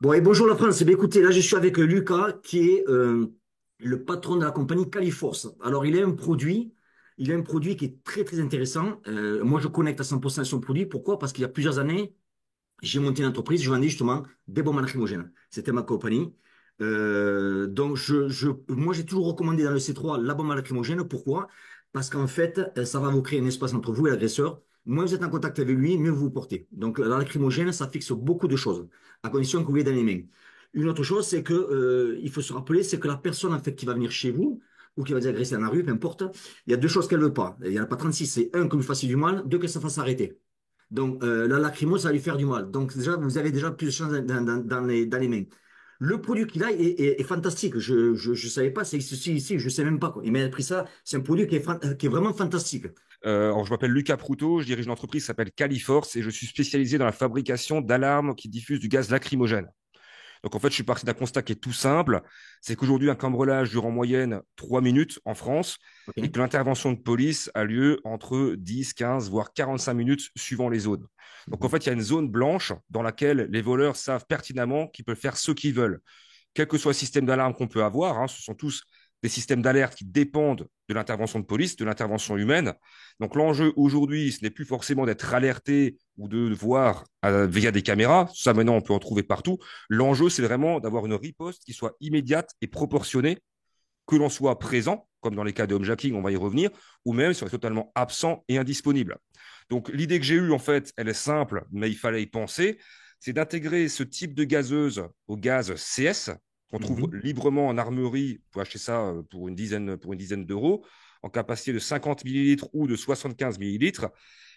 Bon, et bonjour la France. Eh bien, écoutez, là, je suis avec Lucas, qui est le patron de la compagnie Califorce. Alors, il a un produit qui est très, très intéressant. Moi, je connecte à 100% à son produit. Pourquoi? Parce qu'il y a plusieurs années, j'ai monté une entreprise, je vendais justement des bombes lacrymogènes. C'était ma compagnie. Donc, moi, j'ai toujours recommandé dans le C3 la bombe lacrymogène. Pourquoi? Parce qu'en fait, ça va vous créer un espace entre vous et l'agresseur. Moins vous êtes en contact avec lui, mieux vous vous portez. Donc, la lacrymogène, ça fixe beaucoup de choses, à condition que vous l'ayez dans les mains. Une autre chose, c'est que, il faut se rappeler, c'est que la personne, en fait, qui va venir chez vous, ou qui va vous agresser dans la rue, peu importe, il y a deux choses qu'elle veut pas. Il n'y en a pas 36. C'est un, que vous fassiez du mal, deux, que ça fasse arrêter. Donc, la lacrymo, ça va lui faire du mal. Donc, déjà, vous avez déjà plus de chances dans les mains. Le produit qu'il a est fantastique. Je savais pas, c'est ici, je sais même pas, quoi. Il m'a pris ça. C'est un produit qui est vraiment fantastique. Alors, je m'appelle Lucas Proutot, je dirige une entreprise qui s'appelle Califorce et je suis spécialisé dans la fabrication d'alarmes qui diffusent du gaz lacrymogène. Donc, en fait, je suis parti d'un constat qui est tout simple, c'est qu'aujourd'hui, un cambriolage dure en moyenne 3 minutes en France et OK? que l'intervention de police a lieu entre 10, 15, voire 45 minutes suivant les zones. Donc, en Mhm. fait, il y a une zone blanche dans laquelle les voleurs savent pertinemment qu'ils peuvent faire ce qu'ils veulent quel que soit le système d'alarme qu'on peut avoir, hein, ce sont tous des systèmes d'alerte qui dépendent de l'intervention de police, de l'intervention humaine. Donc l'enjeu aujourd'hui, ce n'est plus forcément d'être alerté ou de voir via des caméras, ça maintenant on peut en trouver partout. L'enjeu, c'est vraiment d'avoir une riposte qui soit immédiate et proportionnée, que l'on soit présent, comme dans les cas de homejacking, on va y revenir, ou même si on est totalement absent et indisponible. Donc l'idée que j'ai eue, en fait, elle est simple, mais il fallait y penser, c'est d'intégrer ce type de gazeuse au gaz CS, qu'on trouve Mhm. librement en armerie, vous pouvez acheter ça pour une dizaine d'euros, en capacité de 50 millilitres ou de 75 millilitres,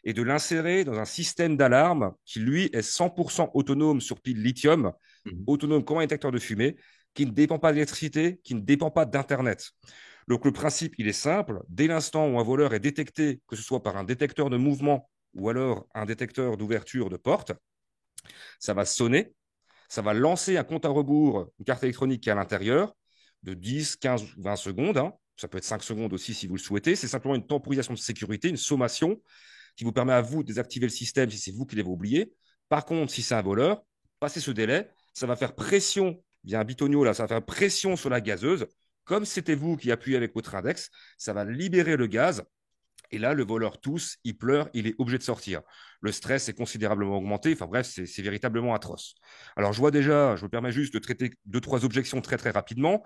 et de l'insérer dans un système d'alarme qui, lui, est 100% autonome sur pile lithium, Mhm. autonome comme un détecteur de fumée, qui ne dépend pas d'électricité, qui ne dépend pas d'Internet. Donc le principe, il est simple. Dès l'instant où un voleur est détecté, que ce soit par un détecteur de mouvement ou alors un détecteur d'ouverture de porte, ça va sonner, ça va lancer un compte à rebours, une carte électronique qui est à l'intérieur, de 10, 15, 20 secondes. Hein. Ça peut être 5 secondes aussi si vous le souhaitez. C'est simplement une temporisation de sécurité, une sommation qui vous permet à vous de désactiver le système si c'est vous qui l'avez oublié. Par contre, si c'est un voleur, passez ce délai, ça va faire pression, il y a un bitonio là, ça va faire pression sur la gazeuse. Comme c'était vous qui appuyez avec votre index, ça va libérer le gaz. Et là, le voleur tousse, il pleure, il est obligé de sortir. Le stress est considérablement augmenté. Enfin bref, c'est véritablement atroce. Alors, je vois déjà, je me permets juste de traiter deux, trois objections très, très rapidement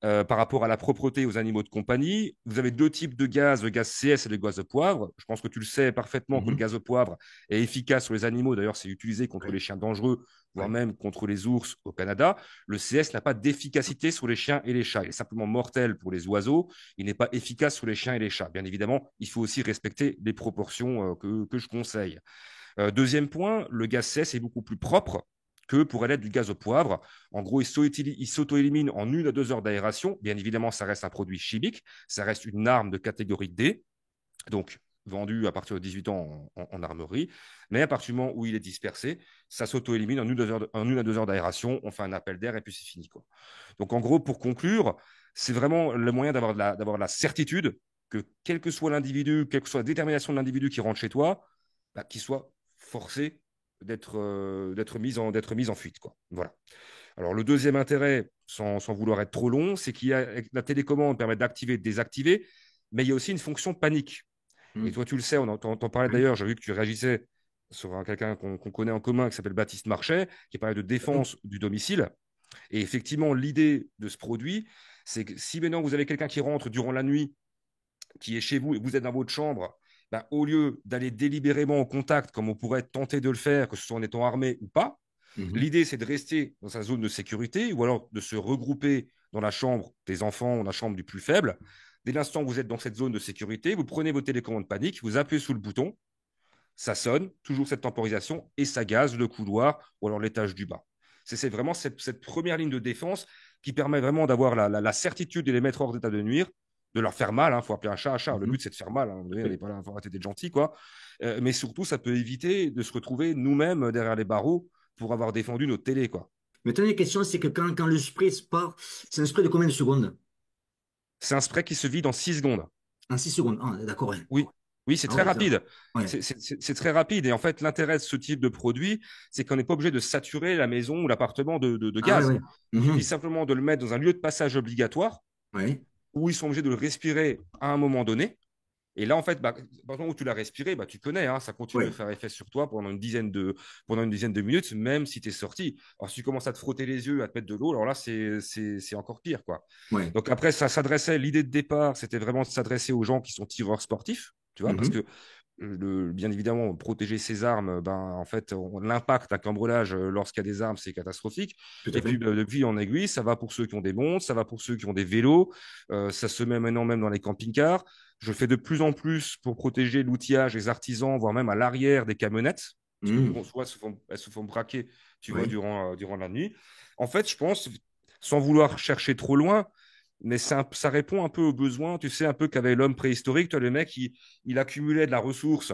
par rapport à la propreté aux animaux de compagnie. Vous avez deux types de gaz, le gaz CS et le gaz de poivre. Je pense que tu le sais parfaitement que le Mhm. gaz de poivre est efficace sur les animaux. D'ailleurs, c'est utilisé contre Ouais, les chiens dangereux, voire ouais. même contre les ours au Canada. Le CS n'a pas d'efficacité sur les chiens et les chats. Il est simplement mortel pour les oiseaux. Il n'est pas efficace sur les chiens et les chats. Bien évidemment, il faut aussi respecter les proportions que je conseille. Deuxième point, le gaz CS est beaucoup plus propre que pourrait l'être du gaz au poivre. En gros, il s'auto-élimine en 1 à 2 heures d'aération. Bien évidemment, ça reste un produit chimique, ça reste une arme de catégorie D, donc vendu à partir de 18 ans en armerie. Mais à partir du moment où il est dispersé, ça s'auto-élimine en 1 à 2 heures d'aération. On fait un appel d'air et puis c'est fini, quoi. Donc en gros, pour conclure, c'est vraiment le moyen d'avoir la certitude que quel que soit l'individu, quelle que soit la détermination de l'individu qui rentre chez toi, bah, qu'il soit forcé d'être mis en fuite, quoi. Voilà. Alors, le deuxième intérêt, sans vouloir être trop long, c'est qu'il y a la télécommande permet d'activer et de désactiver, mais il y a aussi une fonction panique. Et Mhm. toi, tu le sais, on t'en parlait Ouais. d'ailleurs, j'ai vu que tu réagissais sur quelqu'un qu'on connaît en commun qui s'appelle Baptiste Marchais, qui parlait de Ouais. défense du domicile. Et effectivement, l'idée de ce produit, c'est que si maintenant vous avez quelqu'un qui rentre durant la nuit qui est chez vous et vous êtes dans votre chambre, ben, au lieu d'aller délibérément au contact, comme on pourrait tenter de le faire, que ce soit en étant armé ou pas, Mhm. l'idée c'est de rester dans sa zone de sécurité ou alors de se regrouper dans la chambre des enfants ou la chambre du plus faible. Dès l'instant où vous êtes dans cette zone de sécurité, vous prenez vos télécommandes panique, vous appuyez sous le bouton, ça sonne, toujours cette temporisation, et ça gaze le couloir ou alors l'étage du bas. C'est vraiment cette première ligne de défense qui permet vraiment d'avoir la certitude de les mettre hors d'état de nuire, de leur faire mal. Il faut appeler un chat un chat. Le Mhm. but, c'est de faire mal. Hein. On n'est Ouais. pas là, faut arrêter d'être gentil, quoi. Mais surtout, ça peut éviter de se retrouver nous-mêmes derrière les barreaux pour avoir défendu notre télé, quoi. Maintenant, la question, c'est que quand le spray se part, c'est un spray de combien de secondes? C'est un spray qui se vide en 6 secondes. En 6 secondes. Ah, d'accord, ouais. Oui. Oui, c'est Ah très ouais, ça. rapide. Ouais. C'est très rapide. Et en fait, l'intérêt de ce type de produit, c'est qu'on n'est pas obligé de saturer la maison ou l'appartement de Ah ouais, gaz. ouais. Il suffit Mhm. simplement de le mettre dans un lieu de passage obligatoire Ouais. où ils sont obligés de le respirer à un moment donné. Et là, en fait, bah, pendant où tu l'as respiré, bah, tu connais, hein, ça continue de Ouais. faire effet sur toi pendant une dizaine de minutes, même si tu es sorti. Alors, si tu commences à te frotter les yeux, à te mettre de l'eau, alors là, c'est encore pire, quoi. Ouais. Donc après, ça s'adressait, l'idée de départ, c'était vraiment de s'adresser aux gens qui sont tireurs sportifs, tu vois, parce Mhm. que bien évidemment, protéger ses armes, ben, en fait, l'impact d'un cambriolage lorsqu'il y a des armes, c'est catastrophique. Tout à Et puis, fait. de fil en aiguille, ça va pour ceux qui ont des montres, ça va pour ceux qui ont des vélos, ça se met maintenant même dans les camping-cars. Je fais de plus en plus pour protéger l'outillage des artisans, voire même à l'arrière des camionnettes, parce que Mhm. bon, soit elles se font braquer, tu vois, Ouais. durant la nuit. En fait, je pense, sans vouloir chercher trop loin, mais ça répond un peu aux besoins, tu sais, un peu qu'avait l'homme préhistorique. Toi, le mec, il accumulait de la ressource,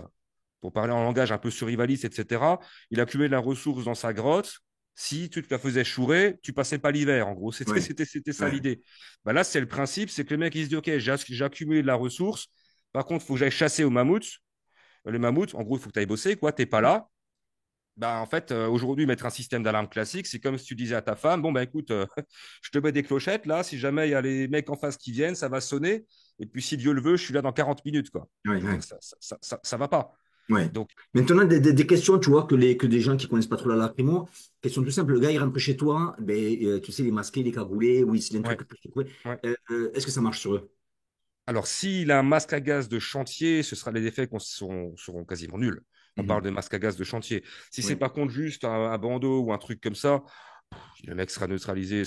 pour parler en langage un peu survivaliste, etc. Il accumulait de la ressource dans sa grotte. Si tu te la faisais chourer, tu passais pas l'hiver. En gros, Ouais. c'était ça Ouais. l'idée. Bah là, c'est le principe, c'est que le mec, il se dit, OK, j'ai accumulé de la ressource. Par contre, il faut que j'aille chasser au mammouth. Le mammouth, en gros, il faut que tu ailles bosser, quoi. T'es pas là. Bah, en fait, aujourd'hui, mettre un système d'alarme classique, c'est comme si tu disais à ta femme, bon, bah, écoute, je te mets des clochettes, là, si jamais il y a les mecs en face qui viennent, ça va sonner, et puis si Dieu le veut, je suis là dans 40 minutes, quoi. Ouais. Je veux Ouais. dire, ça va pas. Ouais. Donc, Maintenant, des questions, tu vois, que des gens qui connaissent pas trop la lacrymo, question tout simple, le gars, il rentre chez toi, ben, tu sais, il est masqué, il est cagoulé, ou il a un ouais, truc un peu secoué. ouais. Est-ce que ça marche sur eux? Alors, s'il a un masque à gaz de chantier, ce sera les effets seront quasiment nuls. On parle Mhm. de masque à gaz de chantier. Si c'est Ouais. par contre juste un bandeau ou un truc comme ça, le mec sera neutralisé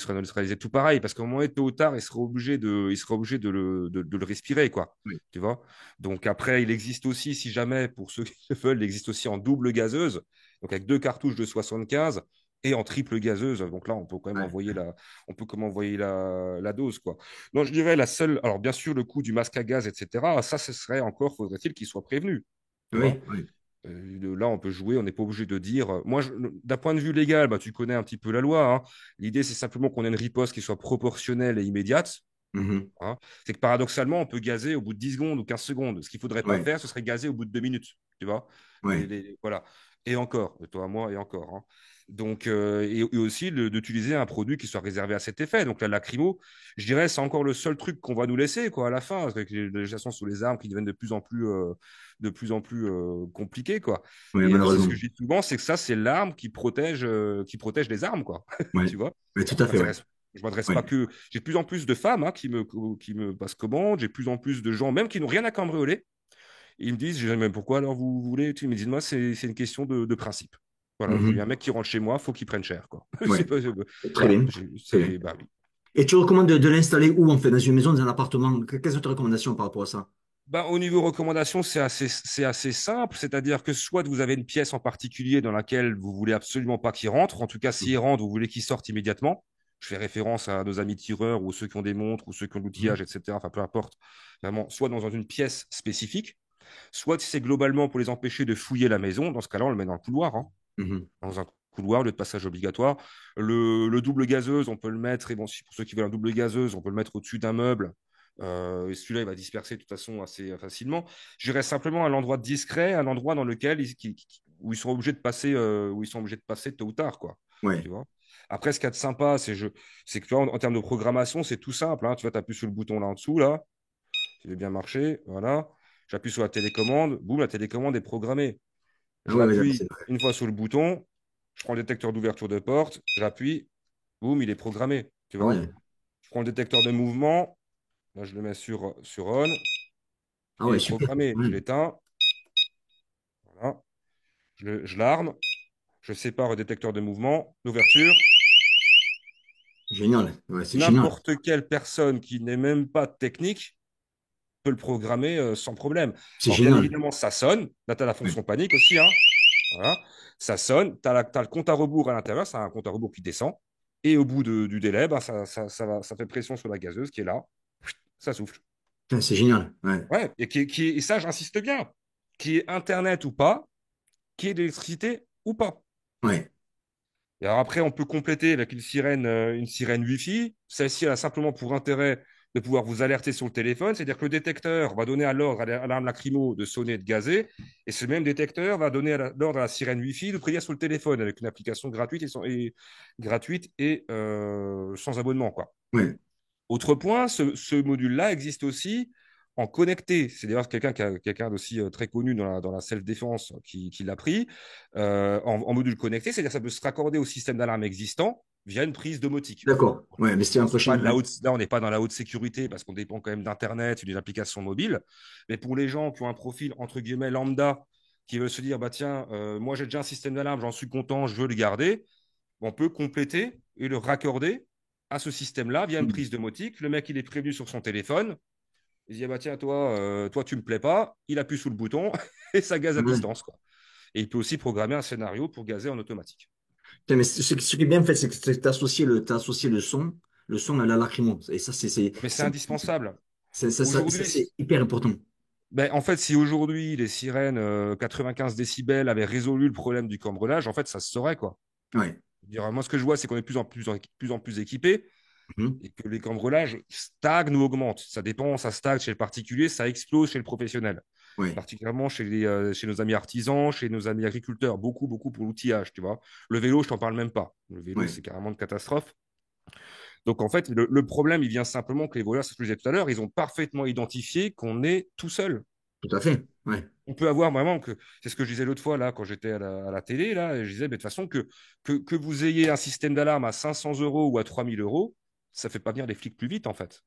tout pareil, parce qu'au moment donné, tôt ou tard, il sera obligé de le respirer, quoi. Ouais. Tu vois? Donc après, il existe aussi, si jamais, pour ceux qui le veulent, il existe aussi en double gazeuse, donc avec deux cartouches de 75 et en triple gazeuse. Donc là, Ouais. on peut quand même envoyer la dose, quoi. Non, je dirais la seule. Alors, bien sûr, le coût du masque à gaz, etc., ça, ce serait encore, faudrait-il qu'il soit prévenu. Tu vois? Oui, oui. Là, on peut jouer, on n'est pas obligé de dire. Moi, d'un point de vue légal, bah, tu connais un petit peu la loi, hein. L'idée, c'est simplement qu'on ait une riposte qui soit proportionnelle et immédiate, Mhm. hein. C'est que paradoxalement, on peut gazer au bout de 10 secondes ou 15 secondes. Ce qu'il ne faudrait pas Ouais. faire, ce serait gazer au bout de 2 minutes. Tu vois? Ouais. Voilà. Et encore, de toi à moi, et encore, hein. Donc, et aussi d'utiliser un produit qui soit réservé à cet effet. Donc, la lacrymo, je dirais, c'est encore le seul truc qu'on va nous laisser, quoi, à la fin, avec les législations sur les armes qui deviennent de plus en plus compliquées, quoi. Ouais, Et c'est ce malheureusement. que je dis souvent, c'est que ça, c'est l'arme qui protège les armes, quoi. Ouais. Tu vois? Ouais, tout Alors, à fait, ouais. je m'adresse pas Ouais. que. J'ai de plus en plus de femmes hein, qui me passent commande. J'ai de plus en plus de gens, même qui n'ont rien à cambrioler. Ils me disent, je dis, mais pourquoi alors vous voulez? Ils me disent, moi, c'est une question de principe. Voilà, il y a un Mhm. mec qui rentre chez moi, faut qu'il prenne cher, quoi. Ouais. Très Voilà, bien. Très bien. c'est, bah oui. Et tu recommandes de l'installer où, en fait? Dans une maison, dans un appartement? Quelles sont tes recommandations par rapport à ça? Bah, au niveau recommandation, c'est assez simple, c'est-à-dire que soit vous avez une pièce en particulier dans laquelle vous voulez absolument pas qu'il rentre, en tout cas s'il rentre, vous voulez qu'il sorte immédiatement. Je fais référence à nos amis tireurs ou ceux qui ont des montres ou ceux qui ont de Mhm. l'outillage, etc. Enfin, peu importe. Vraiment, soit dans une pièce spécifique, soit si c'est globalement pour les empêcher de fouiller la maison, dans ce cas-là, on le met dans le couloir, hein, Mhm. dans un couloir, lieu de passage obligatoire. Le double gazeuse, on peut le mettre, et bon, si pour ceux qui veulent un double gazeuse, on peut le mettre au-dessus d'un meuble. Et celui-là, il va disperser de toute façon assez facilement. J'irai simplement à un endroit discret, un endroit dans lequel où ils sont obligés de passer, où ils sont obligés de passer tôt ou tard, quoi. Tu Ouais. vois. Après, ce qu'il y a de sympa, c'est que tu vois, en termes de programmation, c'est tout simple, hein. Tu vois, tu appuies sur le bouton là en dessous, là, qui veut bien marcher, voilà. J'appuie sur la télécommande, boum, la télécommande est programmée. Ah Je ouais, ouais, d'accord, l'appuie c'est vrai. une fois sur le bouton, je prends le détecteur d'ouverture de porte, j'appuie, boum, il est programmé, tu Ah vois. ouais. Je prends le détecteur de mouvement, là je le mets sur on, Ah il ouais, est super. programmé, Ouais. je l'éteins, voilà. Je l'arme, je sépare le détecteur de mouvement, l'ouverture. Génial. Ouais, c'est génial. N'importe quelle personne qui n'est même pas technique peut le programmer sans problème. C'est Alors bien génial. évidemment, ça sonne, là tu as la Ouais. fonction panique aussi, hein. Voilà. Ça sonne, t'as le compte à rebours à l'intérieur, c'est un compte à rebours qui descend. Et au bout du délai, bah, ça fait pression sur la gazeuse qui est là, ça souffle. Putain, c'est génial. Ouais. Ouais, et ça, j'insiste bien, qui est Internet ou pas, qui est d'électricité ou pas. Ouais. Et alors après, on peut compléter avec une sirène Wi-Fi. Celle-ci, elle a simplement pour intérêt de pouvoir vous alerter sur le téléphone. C'est-à-dire que le détecteur va donner à l'ordre à l'arme lacrymo de sonner et de gazer, et ce même détecteur va donner l'ordre à la sirène Wi-Fi de prier sur le téléphone avec une application gratuite et sans abonnement, quoi. Ouais, Autre point, ce module-là existe aussi en connecté. C'est d'ailleurs quelqu'un d'aussi très connu dans la self-défense qui l'a pris en module connecté. C'est-à-dire que ça peut se raccorder au système d'alarme existant via une prise domotique. d'accord. Ouais, mais c'était un C'est pas prochain. de la haute, là, on n'est pas dans la haute sécurité parce qu'on dépend quand même d'Internet et d'une application mobile. Mais pour les gens qui ont un profil, entre guillemets, lambda, qui veulent se dire, bah tiens, moi j'ai déjà un système d'alarme, j'en suis content, je veux le garder, on peut compléter et le raccorder à ce système-là via une prise domotique. Le mec, il est prévenu sur son téléphone. Il dit, ah bah tiens, toi, tu me plais pas. Il appuie sur le bouton et ça gaze à Ouais. distance, quoi. Et il peut aussi programmer un scénario pour gazer en automatique. Putain, mais ce qui est bien fait, c'est que t'as associé le son à la lacrymo. Et ça, Mais c'est indispensable. Aujourd'hui, c'est hyper important. ben, en fait, si aujourd'hui les sirènes 95 décibels avaient résolu le problème du cambriolage, en fait, ça se saurait, quoi. Ouais. Je veux dire, moi, ce que je vois, c'est qu'on est de plus en plus équipés Mhm. et que les cambriolages stagnent ou augmentent. Ça dépend, ça stagne chez le particulier, ça explose chez le professionnel. Ouais. Particulièrement chez nos amis artisans, chez nos amis agriculteurs, beaucoup, beaucoup pour l'outillage, tu vois. Le vélo, je t'en parle même pas. Le vélo, Ouais. c'est carrément une catastrophe. Donc, en fait, le problème, il vient simplement que les voleurs, c'est ce que je disais tout à l'heure, ils ont parfaitement identifié qu'on est tout seul. Tout à fait. Ouais. On peut avoir vraiment que, c'est ce que je disais l'autre fois, là, quand j'étais à la télé, là, et je disais, mais de toute façon, que vous ayez un système d'alarme à 500 € ou à 3000 euros, ça fait pas venir les flics plus vite, en fait.